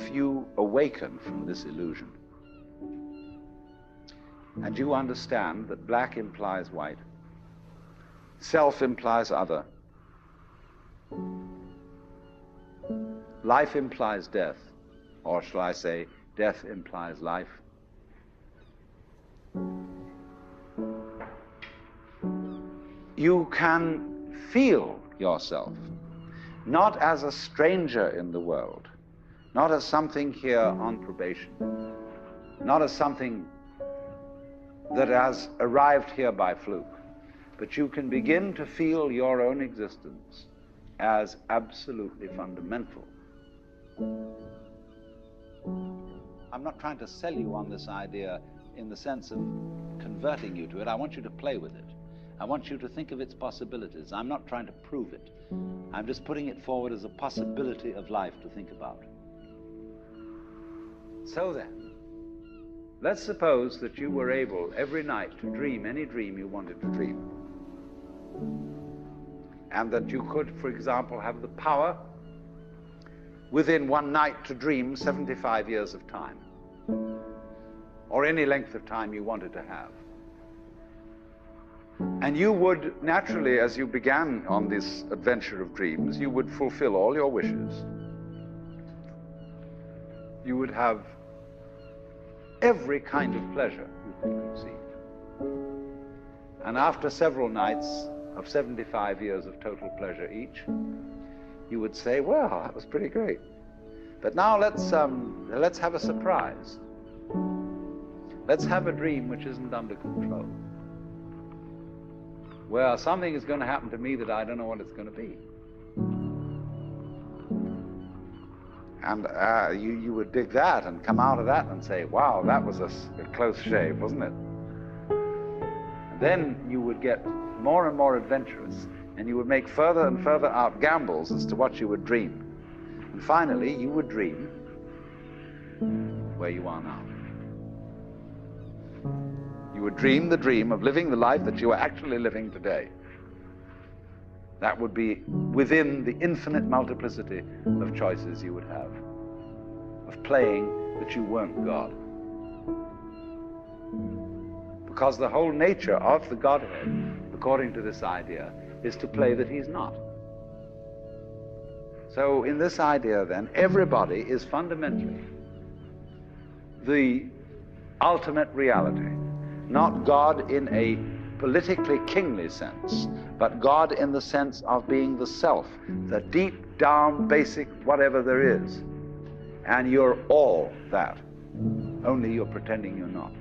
if you awaken from this illusion and you understand that black implies white, self implies other, life implies death, or shall I say, death implies life, you can feel yourself not as a stranger in the world, not as something here on probation, not as something that has arrived here by fluke, but you can begin to feel your own existence as absolutely fundamental. I'm not trying to sell you on this idea in the sense of converting you to it. I want you to play with it. I want you to think of its possibilities. I'm not trying to prove it. I'm just putting it forward as a possibility of life to think about. So then, let's suppose that you were able every night to dream any dream you wanted to dream. And that you could, for example, have the power within one night to dream 75 years of time, or any length of time you wanted to have. And you would naturally, as you began on this adventure of dreams, you would fulfill all your wishes. You would have every kind of pleasure you could conceive. And after several nights of 75 years of total pleasure each, you would say, well, that was pretty great. But now let's have a surprise. Let's have a dream which isn't under control. Well, something is going to happen to me that I don't know what it's going to be. And you would dig that and come out of that and say, wow, that was a close shave, wasn't it? And then you would get more and more adventurous, and you would make further and further out gambles as to what you would dream. And finally, you would dream where you are now. You would dream the dream of living the life that you are actually living today. That would be within the infinite multiplicity of choices you would have, of playing that you weren't God. Because the whole nature of the Godhead, according to this idea, is to play that he's not. So in this idea then, everybody is fundamentally the ultimate reality. Not God in a politically kingly sense, but God in the sense of being the self, the deep down basic whatever there is. And you're all that, only you're pretending you're not.